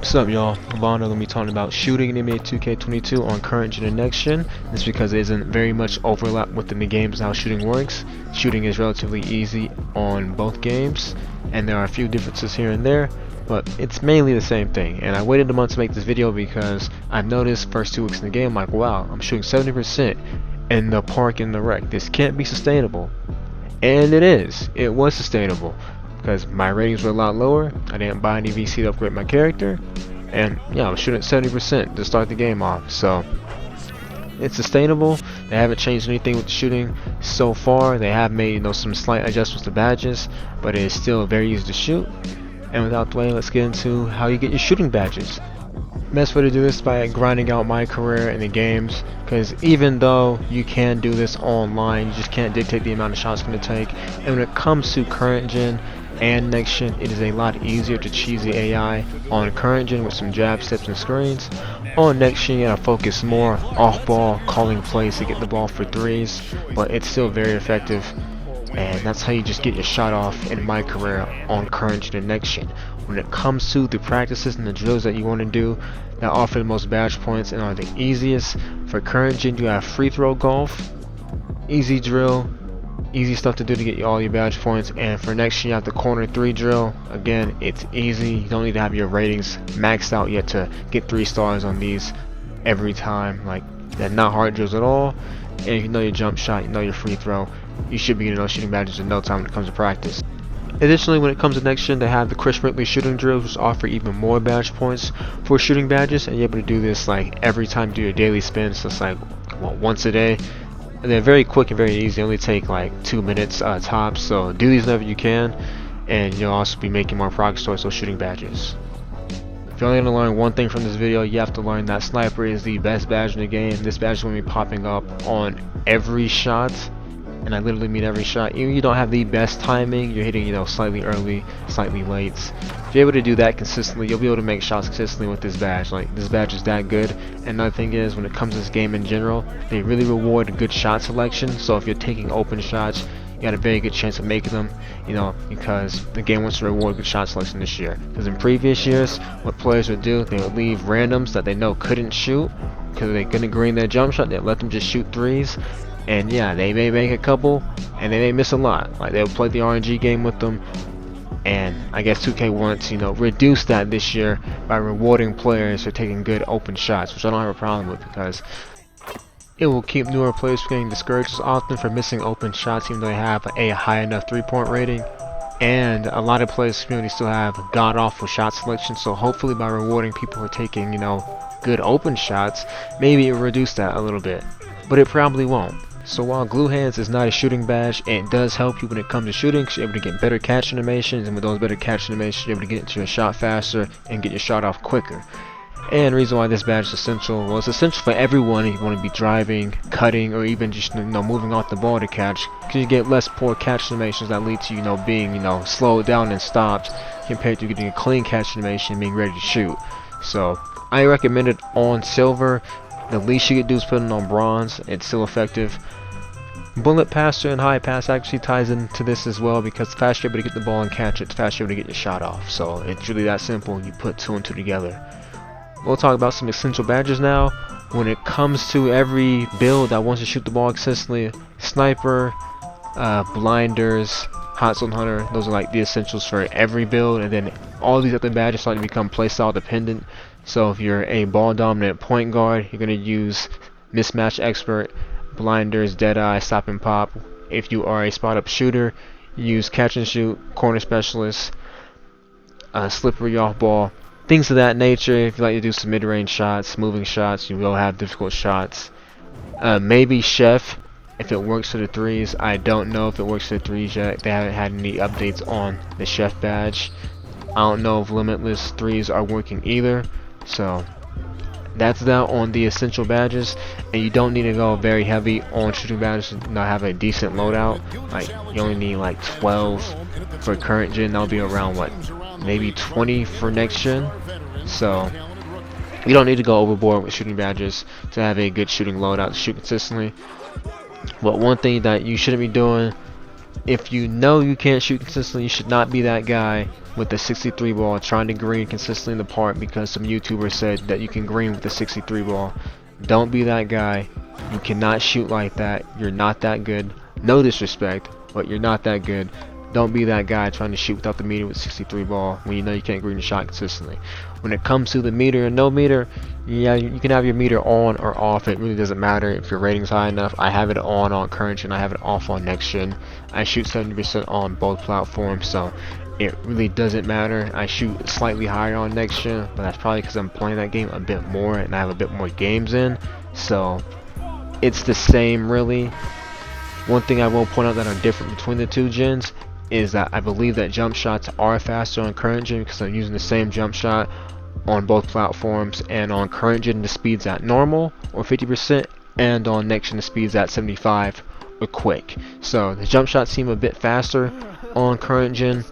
What's up, y'all? Bondo gonna be talking about shooting in NBA 2K22 on current gen and next gen. This because there isn't very much overlap within the games and how shooting works. Shooting is relatively easy on both games, and there are a few differences here and there, but it's mainly the same thing. And I waited a month to make this video because I've noticed first 2 weeks in the game, I'm like, wow, I'm shooting 70% in the park and the rec. This can't be sustainable. And it is. It was sustainable, because my ratings were a lot lower. I didn't buy any VC to upgrade my character, and yeah, I was shooting at 70% to start the game off. So it's sustainable. They haven't changed anything with the shooting so far. They have made some slight adjustments to badges, but it is still very easy to shoot. And without delay, let's get into how you get your shooting badges. Best way to do this is by grinding out my career in the games, because even though you can do this online, you just can't dictate the amount of shots it's going to take. And when it comes to current gen and next gen, it is a lot easier to cheese the AI on current gen with some jab steps and screens. On next gen, you gotta focus more off ball, calling plays to get the ball for threes, but it's still very effective. And that's how you just get your shot off in my career on current gen and next gen. When it comes to the practices and the drills that you want to do that offer the most badge points and are the easiest, for current gen you have free throw golf, easy drill, easy stuff to do to get you all your badge points. And for next gen you have the corner 3 drill. Again, it's easy. You don't need to have your ratings maxed out yet to get 3 stars on these every time. Like, they're not hard drills at all. And if you know your jump shot, you know your free throw, you should be getting those shooting badges in no time when it comes to practice. Additionally, when it comes to next gen, they have the Chris Brinkley shooting drills, which offer even more badge points for shooting badges, and you're able to do this like every time you do your daily spin. So it's like once a day, and they're very quick and very easy. They only take like 2 minutes tops. So do these whenever you can, and you'll also be making more progress towards those shooting badges. If you're only going to learn one thing from this video, you have to learn that sniper is the best badge in the game. This badge is going to be popping up on every shot. And I literally mean every shot. Even if you don't have the best timing, you're hitting slightly early, slightly late. If you're able to do that consistently, you'll be able to make shots consistently with this badge. Like, this badge is that good. And another thing is, when it comes to this game in general, they really reward good shot selection. So if you're taking open shots, you got a very good chance of making them, because the game wants to reward good shot selection this year. Because in previous years, what players would do, they would leave randoms that they know couldn't shoot, because they couldn't green their jump shot, they'd let them just shoot threes. And yeah, they may make a couple, and they may miss a lot. Like, they'll play the RNG game with them, and I guess 2K wants to reduce that this year by rewarding players for taking good open shots, which I don't have a problem with, because it will keep newer players from getting discouraged often for missing open shots, even though they have a high enough 3-point rating. And a lot of players in the community still have god-awful shot selection, so hopefully by rewarding people who are taking good open shots, maybe it will reduce that a little bit, but it probably won't. So while glue hands is not a shooting badge, it does help you when it comes to shooting, because you're able to get better catch animations, and with those better catch animations, you're able to get into your shot faster and get your shot off quicker. And the reason why this badge is essential, well, it's essential for everyone if you want to be driving, cutting, or even just moving off the ball to catch, because you get less poor catch animations that lead to being slowed down and stopped, compared to getting a clean catch animation and being ready to shoot. So I recommend it on silver. The least you could do is put it on bronze. It's still effective. Bullet passer and high pass actually ties into this as well, because the faster you're able to get the ball and catch it, the faster you're able to get your shot off. So it's really that simple. You put 2 and 2 together. We'll talk about some essential badges now. When it comes to every build that wants to shoot the ball consistently, sniper, blinders, hot zone hunter, those are like the essentials for every build. And then all these other badges start to become playstyle dependent. So if you're a ball dominant point guard, you're going to use mismatch expert, blinders, deadeye, stop and pop. If you are a spot up shooter, use catch and shoot, corner specialist, slippery off ball, things of that nature. If you like to do some mid-range shots, moving shots, you will have difficult shots. Maybe chef if it works for the threes. I don't know if it works for the threes yet. They haven't had any updates on the chef badge. I don't know if limitless threes are working either. So that's that on the essential badges, and you don't need to go very heavy on shooting badges to not have a decent loadout. Like, you only need like 12 for current gen. That'll be around maybe 20 for next gen. So you don't need to go overboard with shooting badges to have a good shooting loadout to shoot consistently. But one thing that you shouldn't be doing If you know you can't shoot consistently, you should not be that guy with the 63 ball trying to green consistently in the park because some YouTuber said that you can green with the 63 ball. Don't be that guy. You cannot shoot like that. You're not that good. No disrespect, but you're not that good. Don't be that guy trying to shoot without the meter with 63 ball when you know you can't green the shot consistently. When it comes to the meter and no meter, yeah, you can have your meter on or off. It really doesn't matter if your rating's high enough. I have it on current gen. I have it off on next gen. I shoot 70% on both platforms, so it really doesn't matter. I shoot slightly higher on next gen, but that's probably because I'm playing that game a bit more and I have a bit more games in. So it's the same really. One thing I will point out that are different between the two gens is that I believe that jump shots are faster on current gen because I'm using the same jump shot on both platforms, and on current gen the speed's at normal or 50%, and on next gen the speed's at 75 or quick. So the jump shots seem a bit faster on current gen,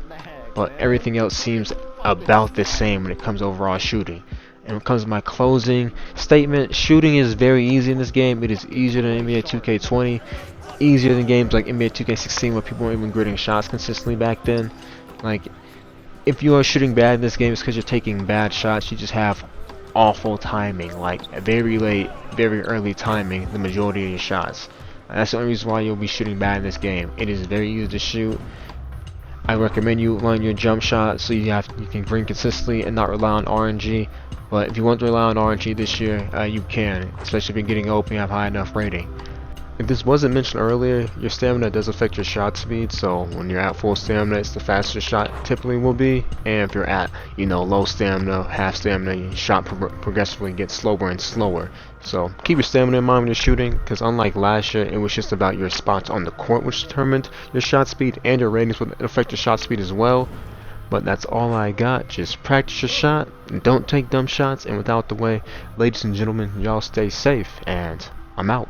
but everything else seems about the same when it comes to overall shooting. And when it comes to my closing statement, shooting is very easy in this game. It is easier than NBA 2K20, easier than games like NBA 2K16 where people weren't even gritting shots consistently back then. Like, if you are shooting bad in this game, it's because you're taking bad shots. You just have awful timing, like very late, very early timing the majority of your shots. That's the only reason why you'll be shooting bad in this game. It is very easy to shoot. I recommend you learn your jump shot so you can green consistently and not rely on RNG. But if you want to rely on RNG this year, you can, especially if you're getting OP and have high enough rating. If this wasn't mentioned earlier, your stamina does affect your shot speed, so when you're at full stamina, it's the faster your shot typically will be, and if you're at, low stamina, half stamina, your shot progressively gets slower and slower. So keep your stamina in mind when you're shooting, because unlike last year, it was just about your spots on the court which determined your shot speed, and your ratings would affect your shot speed as well. But that's all I got. Just practice your shot, and don't take dumb shots, and without the way, ladies and gentlemen, y'all stay safe, and I'm out.